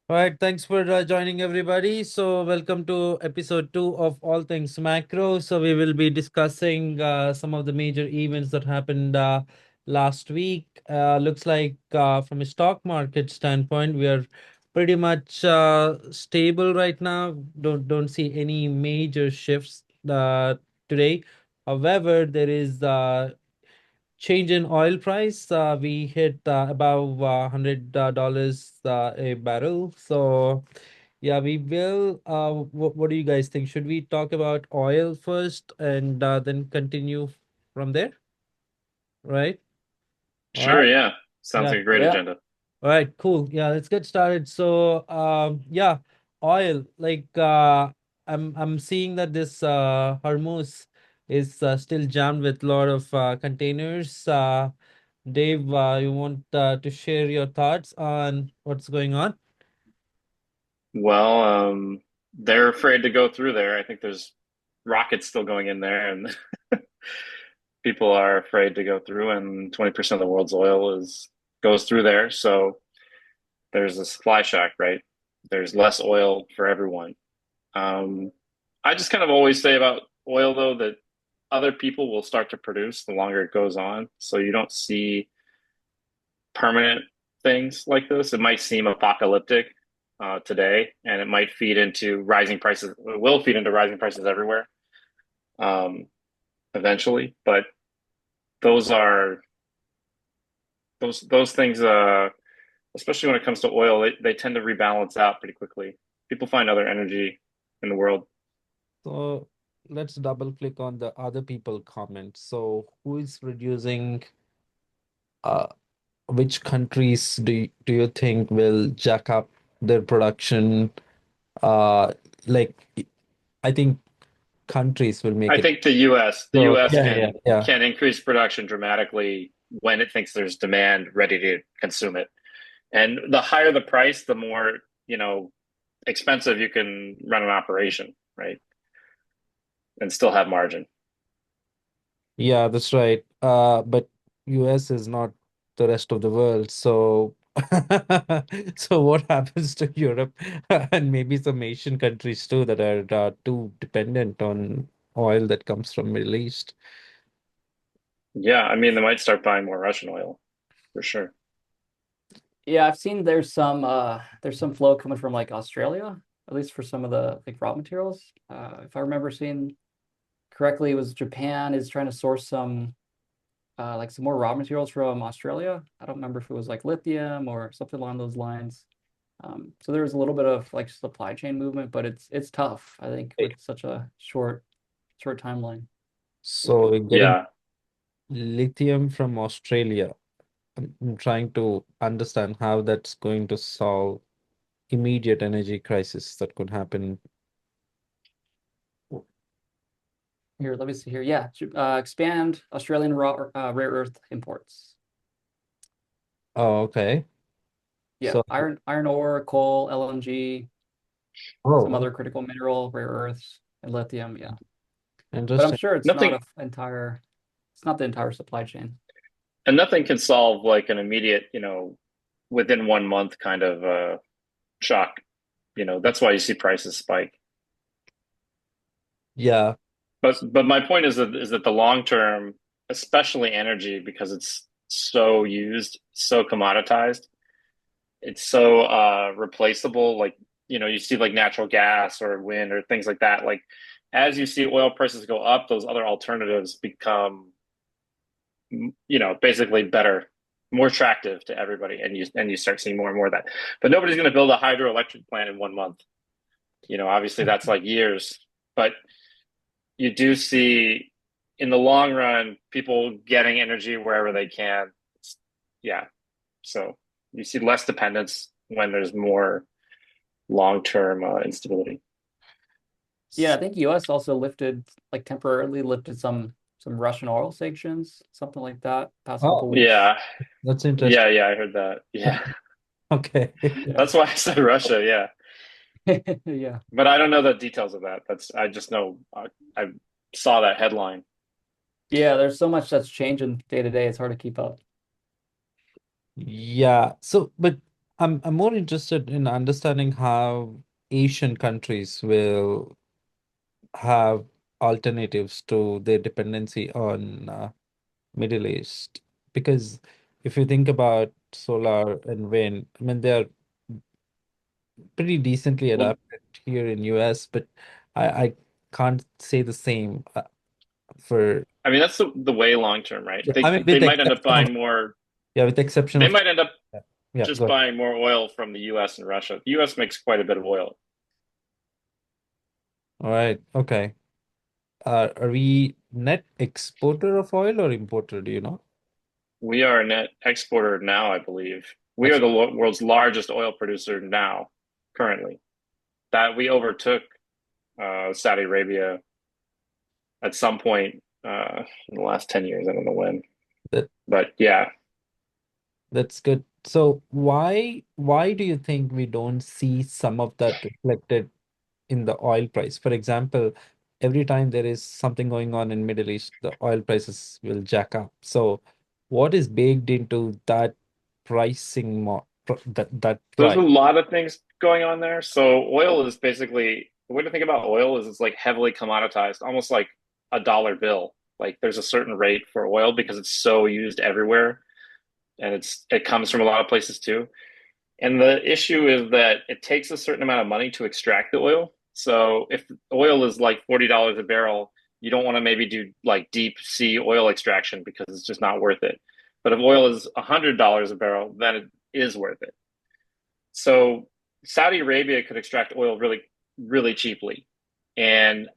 All right, thanks for joining everybody. So, welcome to episode two of All Things Macro. So, we will be discussing some of the major events that happened last week. Looks like from a stock market standpoint, we are pretty much stable right now. Don't see any major shifts today. However, there is change in oil price. We hit above $100 a barrel. So, yeah, we will. What do you guys think? Should we talk about oil first and then continue from there? Right? All Sure, right. yeah. Sounds Yeah. like a great Yeah, agenda. All right. Cool. Yeah. Let's get started. So, yeah, oil. I'm seeing that this Hormuz is still jammed with a lot of containers. Dave, you want to share your thoughts on what's going on? Well, they're afraid to go through there. I think there's rockets still going in there, and people are afraid to go through. And 20% of the world's oil is goes through there. So there's a supply shock, right? There's less oil for everyone. Um, I just kind of always say about oil, though, that other people will start to produce the longer it goes on. So you don't see permanent things like this. It might seem apocalyptic today, and it might feed into rising prices. It will feed into rising prices everywhere um, eventually. But those are those things, especially when it comes to oil, they tend to rebalance out pretty quickly. People find other energy in the world. So let's double click on the other people comment. So who is reducing, uh, which countries do you think will jack up their production? Uh, like I think countries will make I it. think the So U.S. yeah. can increase production dramatically when it thinks there's demand ready to consume it. And the higher the price, the more, expensive you can run an operation, right? And still have margin. Yeah, that's right. But US is not the rest of the world. So so what happens to Europe and maybe some Asian countries too that are too dependent on oil that comes from Middle East? Yeah, I mean, they might start buying more Russian oil for sure. yeah, I've seen there's some flow coming from like Australia, at least for some of the like raw materials. If I remember seeing correctly, it was Japan is trying to source some like some more raw materials from Australia. I don't remember if it was like lithium or something along those lines. So there was a little bit of like supply chain movement, but it's tough, I think, with such a short timeline. So we're getting Yeah. lithium from Australia. I'm trying to understand how that's going to solve immediate energy crisis that could happen. Here, let me see here. Yeah, expand Australian raw rare earth imports. Oh, okay. Yeah, So, iron ore, coal, LNG, some oh, other critical mineral, rare earths, and lithium. Yeah, but I'm interesting. sure it's not Nothing a entire. It's not the entire supply chain. and nothing can solve like an immediate, within 1 month kind of shock. That's why you see prices spike. Yeah. But my point is that the long term, especially energy, because it's so used, so commoditized, it's so replaceable. Like, you see like natural gas or wind or things like that. Like as you see oil prices go up, those other alternatives become, basically better, more attractive to everybody, and you start seeing more and more of that. But nobody's going to build a hydroelectric plant in 1 month. Obviously that's like years, but you do see in the long run people getting energy wherever they can. Yeah, so you see less dependence when there's more long-term instability. Yeah, I think U.S. also like temporarily lifted some Russian oil sanctions, something like that, past couple Oh, weeks. Yeah, that's yeah, interesting. yeah, I heard that. Yeah. Okay. Yeah, That's why I said Russia. Yeah, yeah, but I don't know the details of that. I just know I saw that headline. yeah. There's so much that's changing day to day. It's hard to keep up. Yeah. So, but I'm more interested in understanding how Asian countries will have alternatives to their dependency on Middle East. Because if you think about solar and wind, I mean, they're pretty decently Well, adapted here in US, but I can't say the same for, I mean, that's the way long term, right? yeah, I They mean, they with the might end up exception of, buying more. yeah, with the exception They of, might end up yeah, yeah, go just ahead. buying more oil from the U.S. and Russia. The U.S. makes quite a bit of oil. All right, okay. Are we net exporter of oil or importer? Do you know? We are a net exporter now, I believe. We are Ex the world's largest oil producer now, currently. That we overtook Saudi Arabia at some point in the last 10 years. I don't know when, that but yeah. that's good. So why do you think we don't see some of that reflected in the oil price? For example, every time there is something going on in Middle East, the oil prices will jack up. So what is baked into that pricing that There's a price? lot of things going on there. So oil is basically the way to think about oil is it's like heavily commoditized, almost like a dollar bill. Like there's a certain rate for oil because it's so used everywhere and it comes from a lot of places too. And the issue is that it takes a certain amount of money to extract the oil. So if oil is like $40 a barrel, you don't want to maybe do like deep sea oil extraction because it's just not worth it. But if oil is $100 a barrel, then it is worth it. So Saudi Arabia could extract oil really, really cheaply. And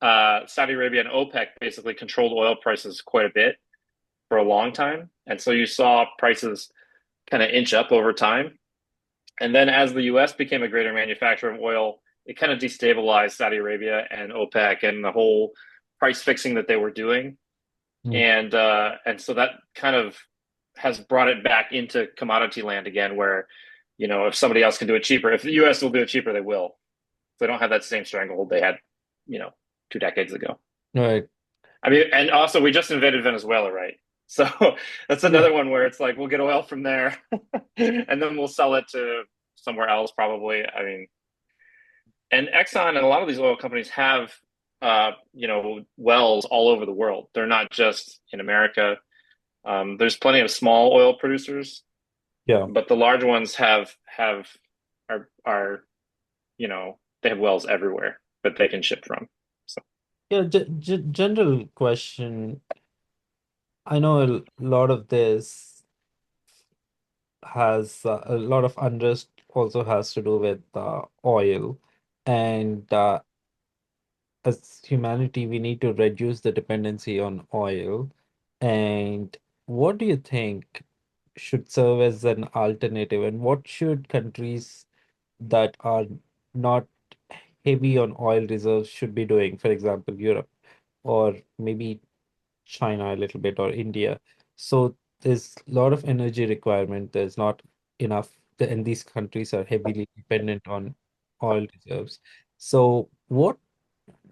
Saudi Arabia and OPEC basically controlled oil prices quite a bit for a long time. And so you saw prices kind of inch up over time. And then as the US became a greater manufacturer of oil, it kind of destabilized Saudi Arabia and OPEC and the whole price fixing that they were doing. Mm. And so that kind of has brought it back into commodity land again, where if somebody else can do it cheaper, if the US will do it cheaper, they will. They don't have that same stranglehold they had, you know, 2 decades ago. Right. I mean, and also we just invaded Venezuela, right? So that's Yeah. another one where it's like we'll get oil from there and then we'll sell it to somewhere else probably. I mean, and Exxon and a lot of these oil companies have wells all over the world. They're not just in America. There's plenty of small oil producers, Yeah. but the large ones are they have wells everywhere that they can ship from. So Yeah, general question. I know a lot of this has a lot of unrest also has to do with oil, and as humanity, we need to reduce the dependency on oil. And what do you think should serve as an alternative, and what should countries that are not heavy on oil reserves should be doing? For example, Europe or maybe China a little bit or India. So there's a lot of energy requirement. There's not enough, and these countries are heavily dependent on oil reserves. So what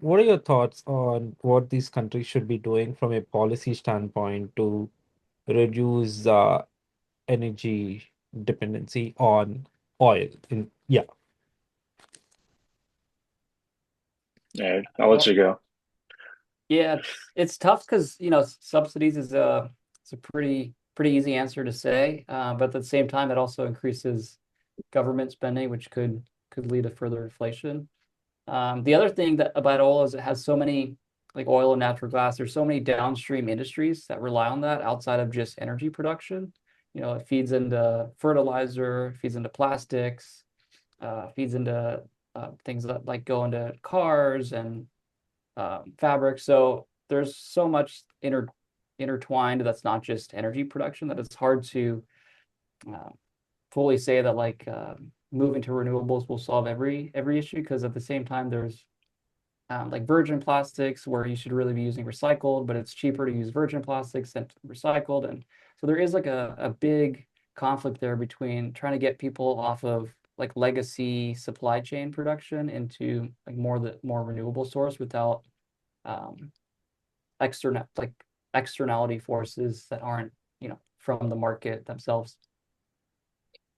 are your thoughts on what these countries should be doing from a policy standpoint to reduce energy dependency on oil? Yeah. yeah, I'll let Well, you go. yeah, it's tough because subsidies is a pretty easy answer to say, but at the same time, it also increases government spending, which could lead to further inflation. The other thing that about oil is it has so many like oil and natural gas. There's so many downstream industries that rely on that outside of just energy production. It feeds into fertilizer, feeds into plastics, feeds into things that like go into cars and fabric. So there's so much intertwined that's not just energy production that it's hard to uh, fully say that like moving to renewables will solve every issue because at the same time there's like virgin plastics where you should really be using recycled, but it's cheaper to use virgin plastics than recycled. And so there is like a big conflict there between trying to get people off of like legacy supply chain production into like more renewable source without um, like externality forces that aren't from the market themselves.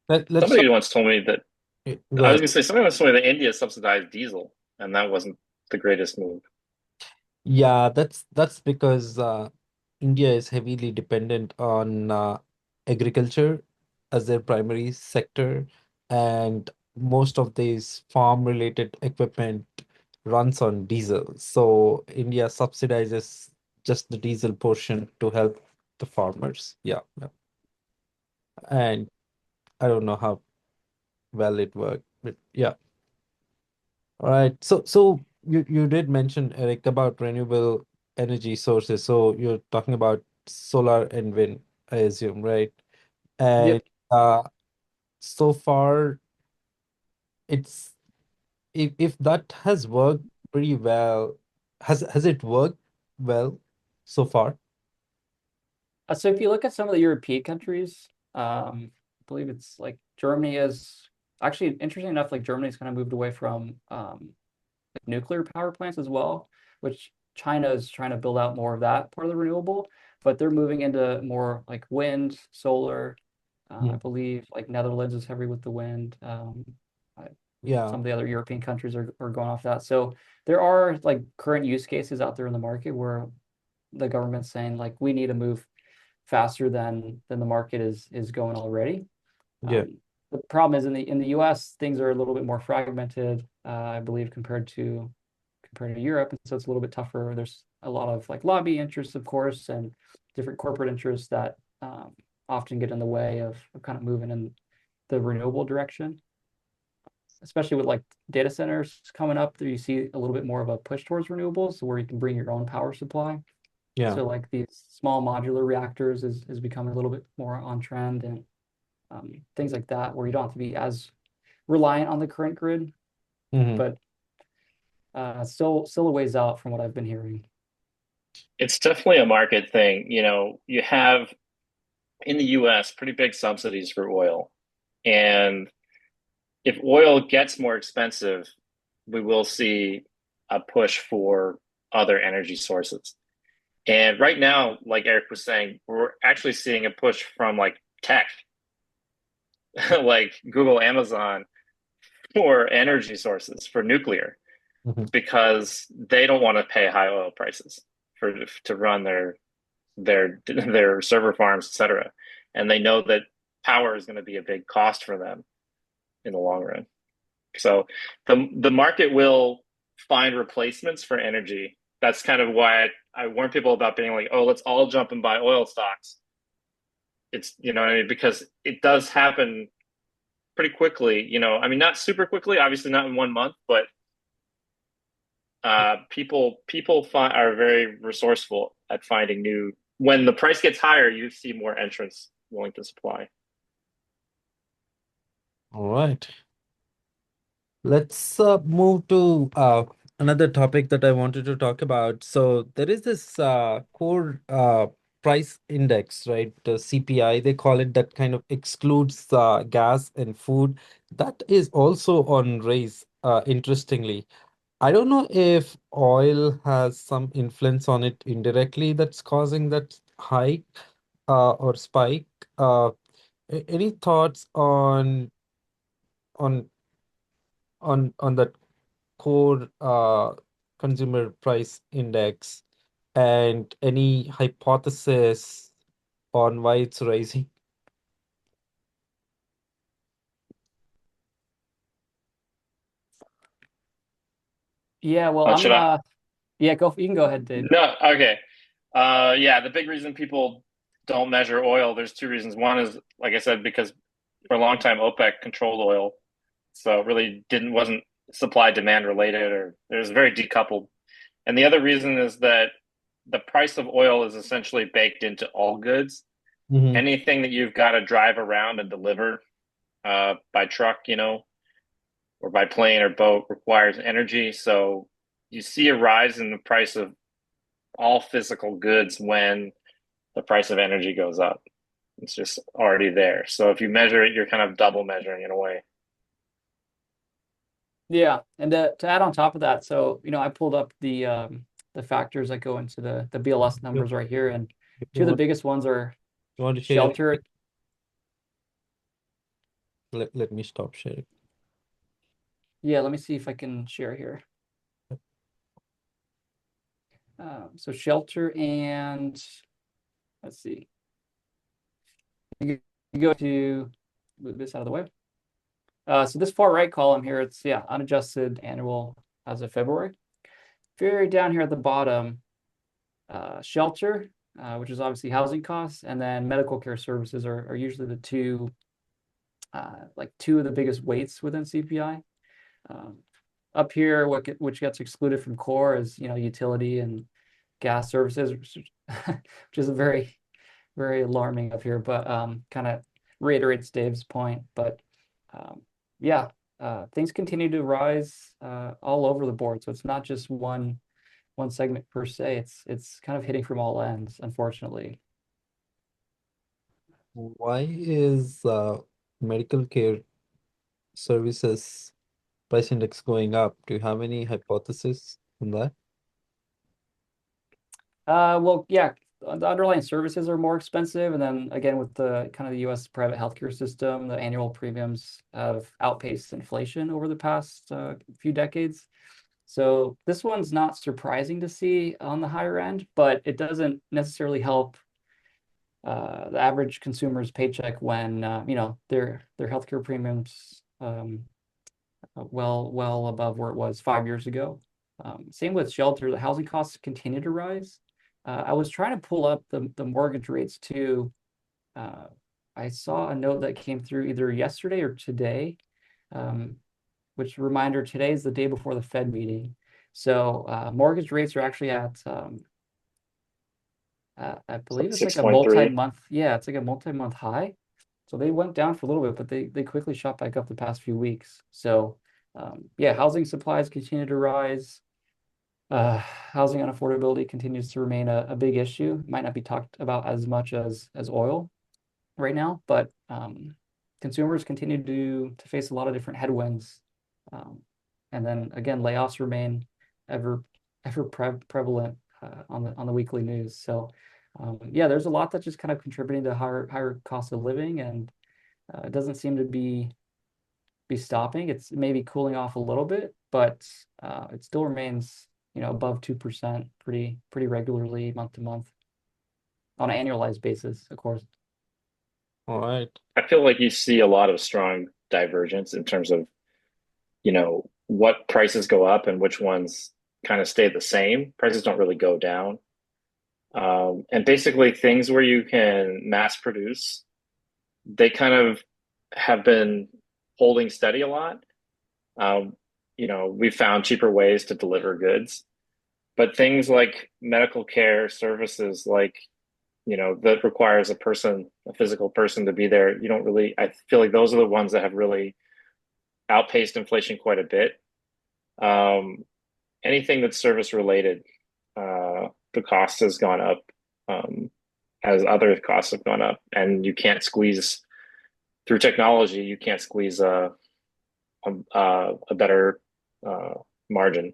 Let's talk. Somebody once told me that Go I was ahead. gonna say somebody once told me that India subsidized diesel, and that wasn't the greatest move. Yeah, that's because India is heavily dependent on agriculture as their primary sector, and most of these farm-related equipment runs on diesel. So India subsidizes just the diesel portion to help the farmers. Yeah, yeah. And I don't know how well it worked, but yeah. All right. So you did mention, Eric, about renewable energy sources. So you're talking about solar and wind, I assume, right? And Yep. uh so far it's if that has worked pretty well, has it worked well so far? So if you look at some of the European countries, I believe it's like Germany is actually interesting enough, like Germany's kind of moved away from like nuclear power plants as well, which China is trying to build out more of that part of the renewable, but they're moving into more like wind, solar. I Mhm. believe like Netherlands is heavy with the wind. I- Yeah. some of the other European countries are going off that. So there are like current use cases out there in the market where the government's saying like we need to move faster than the market is going already. Yeah. The problem is in the US, things are a little bit more fragmented, I believe, compared to Europe, and so it's a little bit tougher. There's a lot of like lobby interests, of course, and different corporate interests that often get in the way of kind of moving in the renewable direction, especially with like data centers coming up. There you see a little bit more of a push towards renewables, where you can bring your own power supply. Yeah. So like these small modular reactors is becoming a little bit more on trend, and things like that, where you don't have to be as reliant on the current grid, Hmm. but still a ways out from what I've been hearing. It's definitely a market thing. You have in the US pretty big subsidies for oil. And if oil gets more expensive, we will see a push for other energy sources. And right now, like Eric was saying, we're actually seeing a push from like tech, like Google, Amazon, for energy sources for nuclear Hmm. because they don't want to pay high oil prices for to run their server farms, etc. And they know that power is going to be a big cost for them in the long run. So the market will find replacements for energy. That's kind of why I warn people about being like, oh, let's all jump and buy oil stocks. It's what I mean, because it does happen pretty quickly. I mean, not super quickly, obviously not in 1 month, but people are very resourceful at finding new. When the price gets higher, you see more entrants willing to supply. All right. Let's move to another topic that I wanted to talk about. So there is this core price index, right? The CPI, they call it, that kind of excludes gas and food. That is also on raise, interestingly. I don't know if oil has some influence on it indirectly that's causing that hike or spike. Uh, any thoughts on on that core consumer price index, and any hypothesis on why it's rising? Yeah, well, Should I? yeah, go. You can go ahead, Dave. No, okay. Yeah, the big reason people don't measure oil, there's two reasons. One is, like I said, because for a long time OPEC controlled oil, so it really wasn't supply demand related, or it was very decoupled. And the other reason is that the price of oil is essentially baked into all goods. Hmm. Anything that you've got to drive around and deliver by truck, or by plane or boat requires energy. So you see a rise in the price of all physical goods when the price of energy goes up. It's just already there. So if you measure it, you're kind of double measuring in a way. Yeah, and to add on top of that, so I pulled up the factors that go into the BLS You, numbers right here, and you two of the want biggest ones are you want to share your shelter. Let me stop sharing. Yeah, let me see if I can share here. So shelter and let's see. You go to move this out of the way. So this far right column here, it's unadjusted annual as of February. Very down here at the bottom, shelter, which is obviously housing costs, and then medical care services are usually the two of the biggest weights within CPI. Up here, which gets excluded from core is utility and gas services, which is a very very alarming up here, but kind of reiterates Dave's point. But yeah, things continue to rise all over the board. So it's not just one segment per se. It's kind of hitting from all ends, unfortunately. Why is medical care services price index going up? Do you have any hypothesis on that? Well, yeah, the underlying services are more expensive, and then again with the kind of the U.S. private healthcare system, the annual premiums have outpaced inflation over the past few decades. So this one's not surprising to see on the higher end, but it doesn't necessarily help the average consumer's paycheck when their healthcare premiums well above where it was 5 years ago. Same with shelter. The housing costs continue to rise. I was trying to pull up the mortgage rates too. I saw a note that came through either yesterday or today, which reminder, today is the day before the Fed meeting. So mortgage rates are actually at I believe it's like a 6.3. multi-month, it's like a multi-month high. So they went down for a little bit, but they quickly shot back up the past few weeks. So housing supplies continue to rise. Housing unaffordability continues to remain a big issue. Might not be talked about as much as oil right now, but consumers continue to face a lot of different headwinds. And then again, layoffs remain ever prevalent on the weekly news. So there's a lot that's just kind of contributing to higher cost of living, and it doesn't seem to be stopping. It's maybe cooling off a little bit, but it still remains above 2% pretty regularly month to month on an annualized basis, of course. All right. I feel like you see a lot of strong divergence in terms of, what prices go up and which ones kind of stay the same. Prices don't really go down. And basically things where you can mass produce, they kind of have been holding steady a lot. We've found cheaper ways to deliver goods, but things like medical care services, that requires a physical person to be there. I feel like those are the ones that have really outpaced inflation quite a bit. Anything that's service related, the cost has gone up, as other costs have gone up, and you can't squeeze through technology. You can't squeeze a better margin.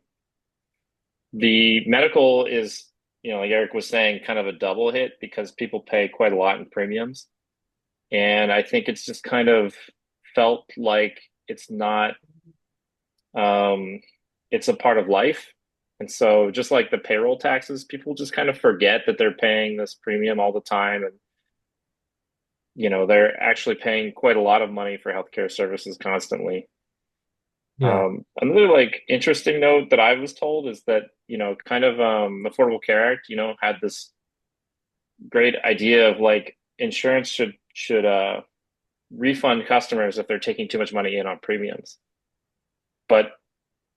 The medical is, like Eric was saying, kind of a double hit because people pay quite a lot in premiums. And I think it's just kind of felt like it's not, it's a part of life. And so just like the payroll taxes, people just kind of forget that they're paying this premium all the time. And, they're actually paying quite a lot of money for healthcare services constantly. Yeah. Another interesting note that I was told is that, kind of Affordable Care Act, had this great idea of insurance should refund customers if they're taking too much money in on premiums. But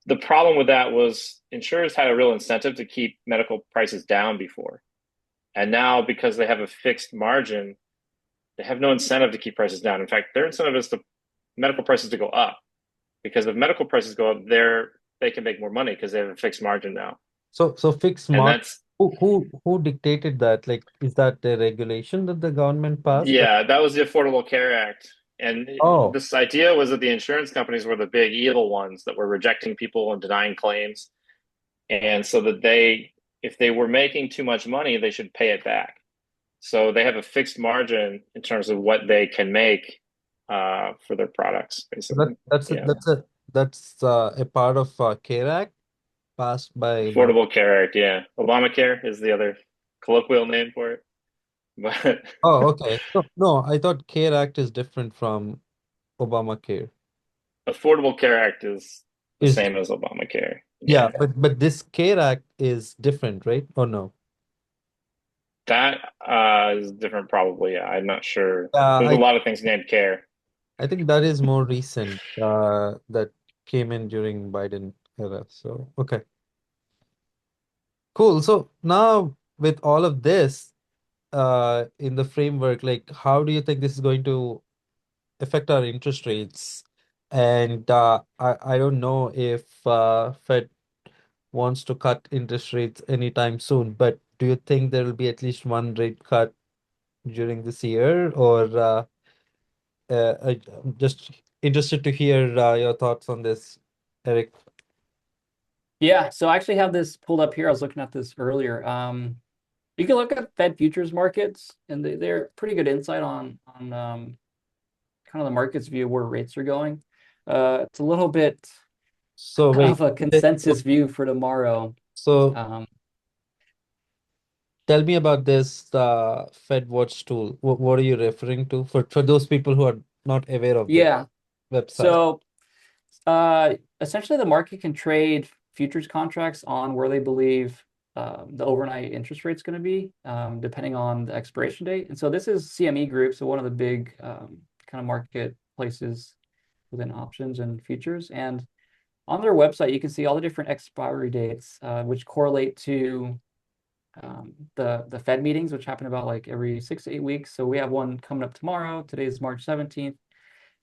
the problem with that was insurers had a real incentive to keep medical prices down before. And now, because they have a fixed margin, they have no incentive to keep prices down. In fact, their incentive is medical prices to go up. Because if medical prices go up, they can make more money because they have a fixed margin now. So fixed And mark. that's Who dictated that? Is that the regulation that the government passed? Yeah, that was the Affordable Care Act. And Oh, this idea was that the insurance companies were the big evil ones that were rejecting people and denying claims. And so that if they were making too much money, they should pay it back. So they have a fixed margin in terms of what they can make for their products, So that basically. that's a, Yeah. that's a part of CARE Act passed by Obama. Affordable Care Act, yeah. Obamacare is the other colloquial name for it. But Oh, okay. No, I thought CARE Act is different from Obamacare. Affordable Care Act is the Is same as Obamacare. Yeah, Yeah. but this CARE Act is different, right? Or no? That is different probably. Yeah, I'm not sure. Yeah, There's a lot of things named Care. I think that is more recent. That came in during Biden era. So okay, cool. So now with all of this, in the framework, like how do you think this is going to affect our interest rates? And I don't know if Fed wants to cut interest rates anytime soon, but do you think there will be at least one rate cut during this year, or I'm just interested to hear your thoughts on this, Eric. Yeah, so I actually have this pulled up here. I was looking at this earlier. You can look at Fed futures markets, and they're pretty good insight on kind of the market's view of where rates are going. It's a little bit So wait, of a consensus view for tomorrow. so Um, tell me about this Fed Watch tool. What are you referring to for those people who are not aware of the yeah, website? so essentially the market can trade futures contracts on where they believe the overnight interest rate is going to be, depending on the expiration date. And so this is CME Group, so one of the big kind of marketplaces within options and futures. And on their website, you can see all the different expiry dates, which correlate to the Fed meetings, which happen about like every 6 to 8 weeks. So we have one coming up tomorrow. Today is March 17th.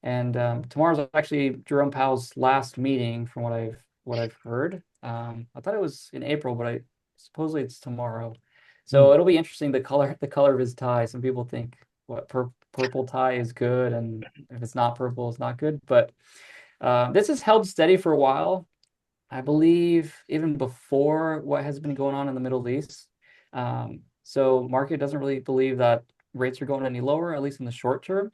And tomorrow's actually Jerome Powell's last meeting, from what I've heard. I thought it was in April, but I supposedly it's tomorrow. Hmm. So it'll be interesting the color of his tie. Some people think what purple tie is good, and if it's not purple, it's not good. But this has held steady for a while. I believe even before what has been going on in the Middle East. So market doesn't really believe that rates are going any lower, at least in the short term.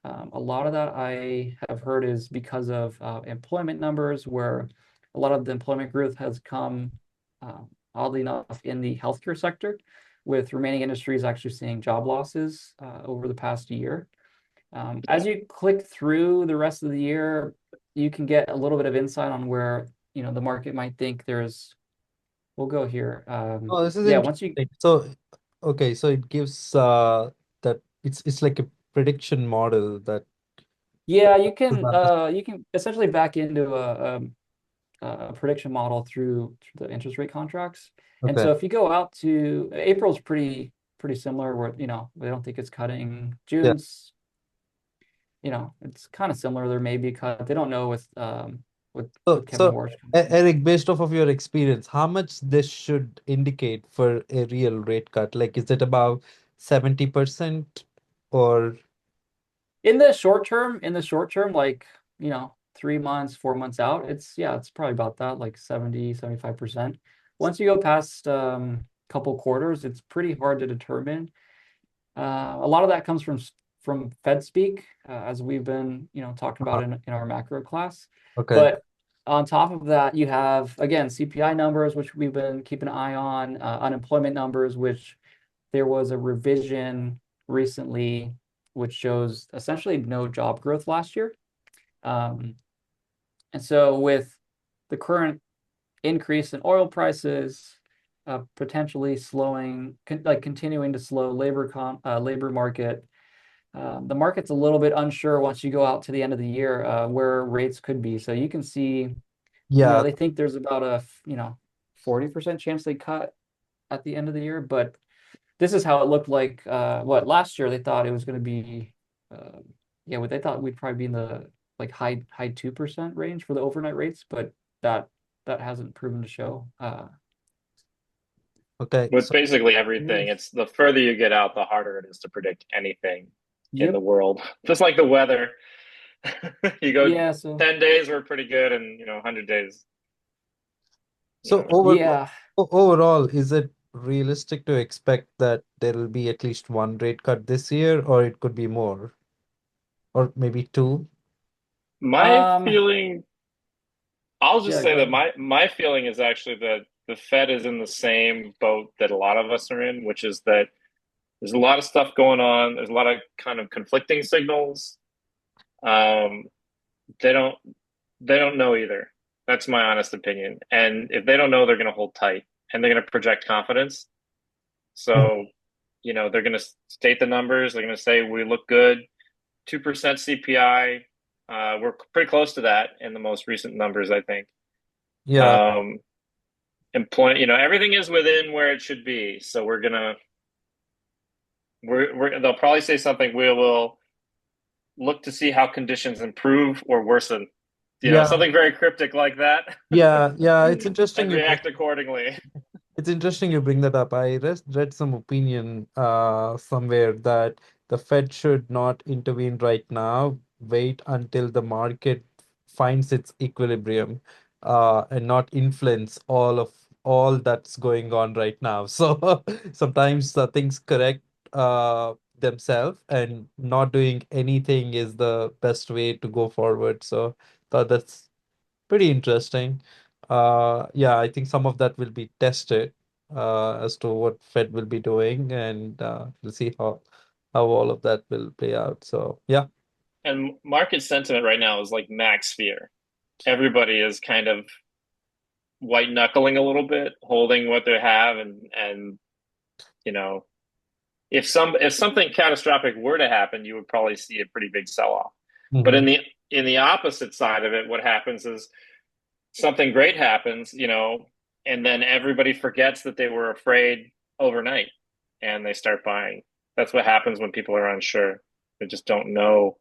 A lot of that I have heard is because of employment numbers, where a lot of the employment growth has come, oddly enough, in the healthcare sector, with remaining industries actually seeing job losses over the past year. As you click through the rest of the year, you can get a little bit of insight on where, the market might think there's, we'll go here. Oh, this is Yeah, once you, interesting. So, okay, so it gives that it's like a prediction model that. yeah, you can essentially back into a prediction model through the interest rate contracts. And Okay. so if you go out to April's pretty similar, where, they don't think it's cutting. Yeah. June's, it's kind of similar. There may be a cut. They don't know So, with Kevin so Warsh. Eric, based off of your experience, how much this should indicate for a real rate cut? Like, is it about 70% or In the short term, like, 3 months, 4 months out, it's probably about that, like 75%. Once you go past couple quarters, it's pretty hard to determine. A lot of that comes from Fed speak, as we've been, talking about in our macro class. okay? But on top of that, you have, again, CPI numbers, which we've been keeping an eye on, unemployment numbers, which there was a revision recently, which shows essentially no job growth last year. And so with the current increase in oil prices, potentially slowing, continuing to slow labor market, the market's a little bit unsure once you go out to the end of the year, where rates could be. So you can see, Yeah, they think there's about a 40% chance they cut at the end of the year, but this is how it looked like. Last year they thought it was going to be, they thought we'd probably be in the like high 2% range for the overnight rates, but that hasn't proven to show. okay. With So, basically everything, Here's it's the further you get out, the harder it is to predict anything in the Yep. world. Just like the weather. You go Yeah. So 10 days were pretty good, and 100 days, you so know. yeah. overall, is it realistic to expect that there will be at least one rate cut this year, or it could be more? or maybe two? My Um, feeling, I'll just yeah, say go that ahead. my feeling is actually that the Fed is in the same boat that a lot of us are in, which is that there's a lot of stuff going on. There's a lot of kind of conflicting signals. Um, they don't they don't know either. That's my honest opinion. And if they don't know, they're going to hold tight and they're going to project confidence. Mhm. So, they're going to state the numbers. They're going to say we look good, 2% CPI. We're pretty close to that in the most recent numbers, I think. Yeah, Um, Employment, everything is within where it should be. So they'll probably say something. We will look to see how conditions improve or worsen. yeah, Something very cryptic like that, yeah. It's and interesting you bring react accordingly. It's interesting you bring that up. I read some opinion somewhere that the Fed should not intervene right now, wait until the market finds its equilibrium, and not influence all that's going on right now. So sometimes things correct themselves, and not doing anything is the best way to go forward. So thought that's pretty interesting. Yeah, I think some of that will be tested as to what Fed will be doing, and we'll see how all of that will play out. So yeah. And market sentiment right now is like max fear. Everybody is kind of white knuckling a little bit, holding what they have, and you know, if something catastrophic were to happen, you would probably see a pretty big sell off. But Hmm. in the opposite side of it, what happens is something great happens, and then everybody forgets that they were afraid overnight and they start buying. That's what happens when people are unsure. They just don't know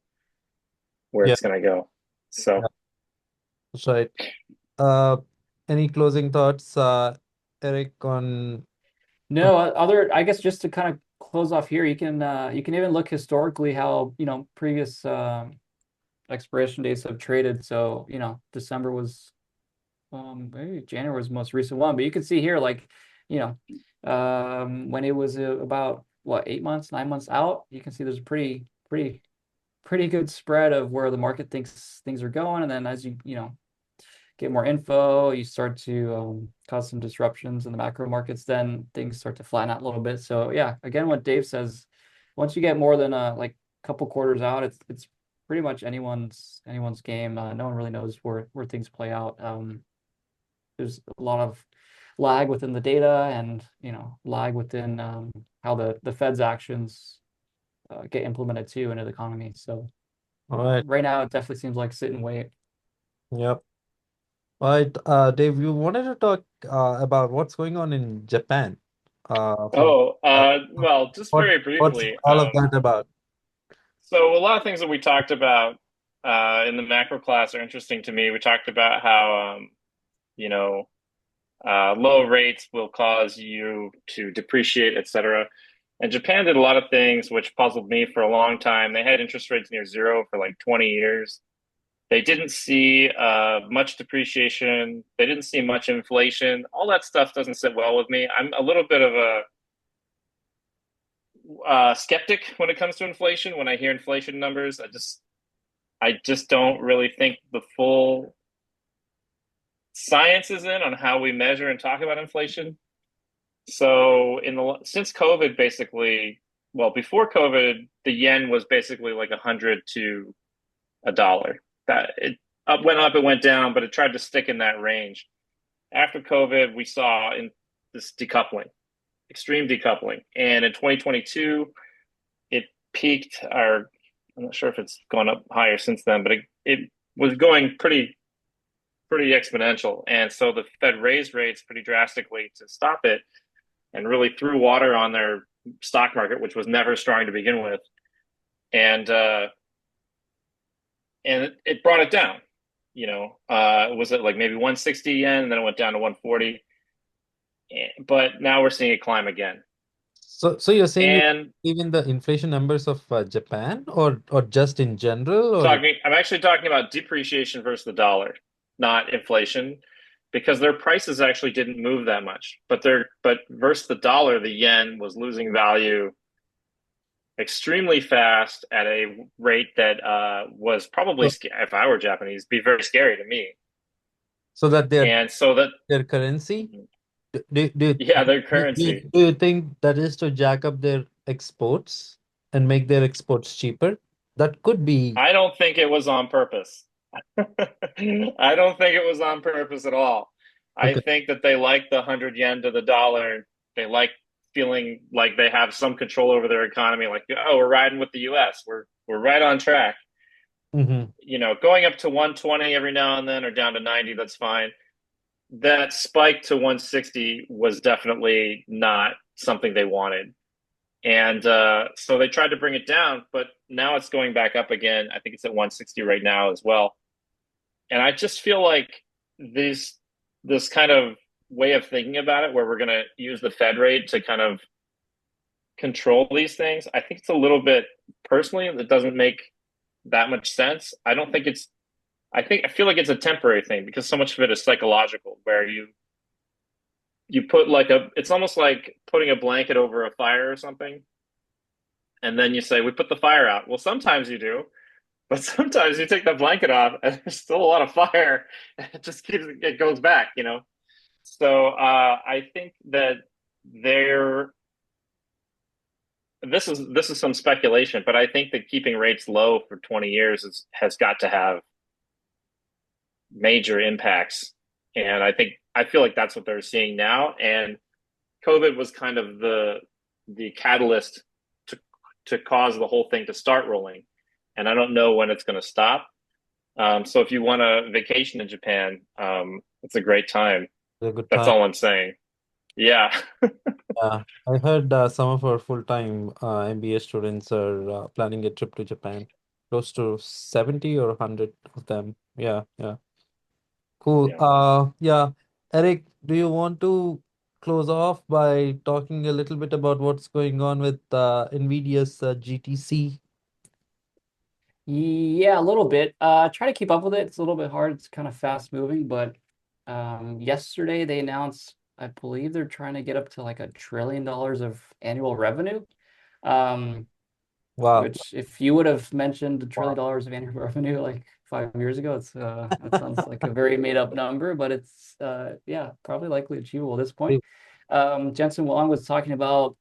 where Yeah, it's going to go. yeah, So, that's right. Uh, any closing thoughts, Eric, on No, I guess just to kind of close off here, you can even look historically how, previous expiration dates have traded. So, December was maybe January was the most recent one, but you can see here like, you when it was about what, 8 months, 9 months out, you can see there's a pretty good spread of where the market thinks things are going. And then as you get more info, you start to cause some disruptions in the macro markets, then things start to flatten out a little bit. So yeah, again, what Dave says, once you get more than like a couple quarters out, it's pretty much anyone's game. No one really knows where things play out. There's a lot of lag within the data, and lag within how the Fed's actions get implemented too into the economy. So all right. right now, it definitely seems like sit and wait. Yep. All right, Dave, you wanted to talk about what's going on in Japan. From well, just very what's briefly. all of that about? So, a lot of things that we talked about in the macro class are interesting to me. We talked about how, you know, low rates will cause you to depreciate, etc. And Japan did a lot of things which puzzled me for a long time. They had interest rates near zero for like 20 years. They didn't see much depreciation. They didn't see much inflation. All that stuff doesn't sit well with me. I'm a little bit of a skeptic when it comes to inflation. When I hear inflation numbers, I just don't really think the full science is in on how we measure and talk about inflation. So since COVID, basically, well, before COVID, the yen was basically like 100 to a dollar. That it went up, it went down, but it tried to stick in that range. After COVID, we saw in this decoupling, extreme decoupling, and in 2022, it peaked. Or I'm not sure if it's gone up higher since then, but it was going pretty exponential, and so the Fed raised rates pretty drastically to stop it and really threw water on their stock market, which was never strong to begin with, and it brought it down. Was it like maybe 160 yen, and then it went down to 140. But now we're seeing it climb again. So you're saying you And even the inflation numbers of Japan, or just in general, or I'm actually talking about depreciation versus the dollar, not inflation, because their prices actually didn't move that much. But versus the dollar, the yen was losing value extremely fast at a rate that was probably, So, if I were Japanese, be very scary to me. so that And so that, their currency. Do, yeah, their do, do, currency. do you think that is to jack up their exports and make their exports cheaper? That could be. I don't think it was on purpose. I don't think it was on purpose at all. I Okay. think that they like the 100 yen to the dollar. They like feeling like they have some control over their economy. Like, oh, we're riding with the U.S. We're right on track. Mm-hmm. Going up to 120 every now and then or down to 90, that's fine. That spike to 160 was definitely not something they wanted. And so they tried to bring it down, but now it's going back up again. I think it's at 160 right now as well. And I just feel like this kind of way of thinking about it, where we're going to use the Fed rate to kind of control these things, I think it's a little bit, personally, it doesn't make that much sense. I feel like it's a temporary thing because so much of it is psychological, where you put like it's almost like putting a blanket over a fire or something, and then you say we put the fire out. Well, sometimes you do, but sometimes you take that blanket off and there's still a lot of fire, and it goes back. So I think that there this is some speculation, but I think that keeping rates low for 20 years has got to have major impacts. And I feel like that's what they're seeing now. And COVID was kind of the catalyst to cause the whole thing to start rolling. And I don't know when it's going to stop. So if you want a vacation in Japan, it's a great time. A good That's time. all I'm saying. Yeah. Yeah, I heard some of our full-time MBA students are planning a trip to Japan. Close to 70 or 100 of them. Yeah, yeah. Cool. Yeah. Yeah. Eric, do you want to close off by talking a little bit about what's going on with NVIDIA's GTC? Yeah, a little bit. Try to keep up with it. It's a little bit hard. It's kind of fast moving, but yesterday they announced, I believe they're trying to get up to like $1 trillion of annual revenue. Um, Wow. which if you would have mentioned $1 trillion Wow. of annual revenue like 5 years ago, it's that sounds like a very made up number, but it's yeah, probably likely achievable at this point. Jensen Huang was talking about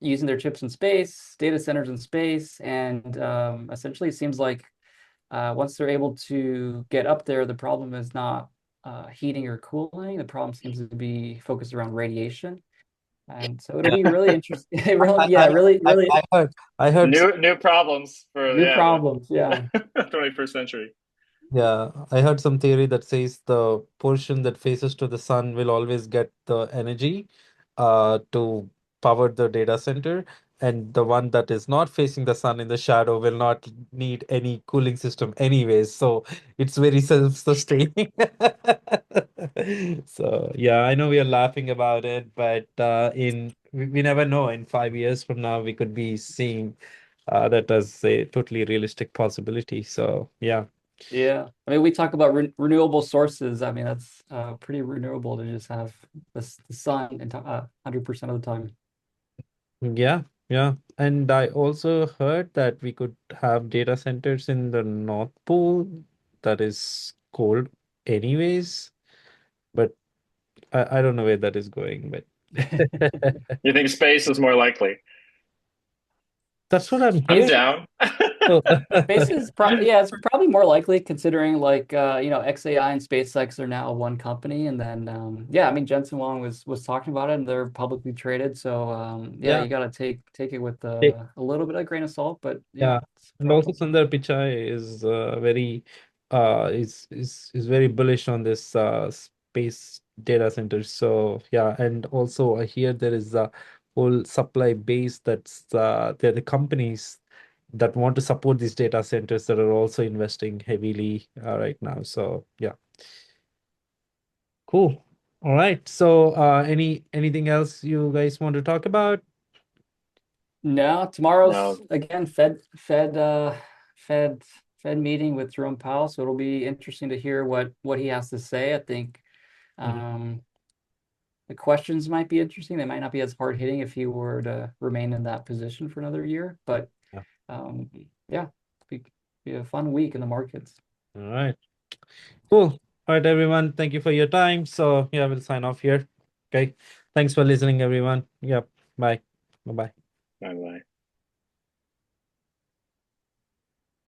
using their chips in space, data centers in space, and essentially it seems like once they're able to get up there, the problem is not heating or cooling. The problem seems to be focused around radiation. And so it'll Yeah. be really interesting. Really, I, yeah, I, really, really I heard New problems for, new yeah, problems. Yeah. the 21st century. Yeah, I heard some theory that says the portion that faces to the sun will always get the energy to power the data center, and the one that is not facing the sun in the shadow will not need any cooling system anyways. So it's very self-sustaining. So yeah, I know we are laughing about it, but we never know. In 5 years from now, we could be seeing that as a totally realistic possibility. So yeah. Yeah. I mean, we talk about renewable sources. I mean, that's pretty renewable to just have the sun and 100% of the time. Yeah, yeah. And I also heard that we could have data centers in the North Pole that is cold anyways, but I don't know where that is going, but You think space is more likely? that's what I'm I'm hearing. down. So, Space is yeah, it's probably more likely considering like XAI and SpaceX are now one company, and then yeah, I mean Jensen Huang was talking about it, and they're publicly traded, so yeah, yeah, you gotta take it with they- a little bit of grain of salt, but yeah, yeah. it's And also probably. Sundar Pichai is very is very bullish on this space data centers. So yeah, and also I hear there is a whole supply base that's there are the companies that want to support these data centers that are also investing heavily right now. So yeah, cool. All right. So anything else you guys want to talk about? No, tomorrow's No. again Fed Fed meeting with Jerome Powell, so it'll be interesting to hear what he has to say. I think Mhm. um The questions might be interesting. They might not be as hard hitting if he were to remain in that position for another year. But Yeah. yeah, be a fun week in the markets. All right. Cool. All right, everyone. Thank you for your time. So yeah, we'll sign off here. Okay. Thanks for listening, everyone. Yep. Bye. Bye-bye. Bye bye.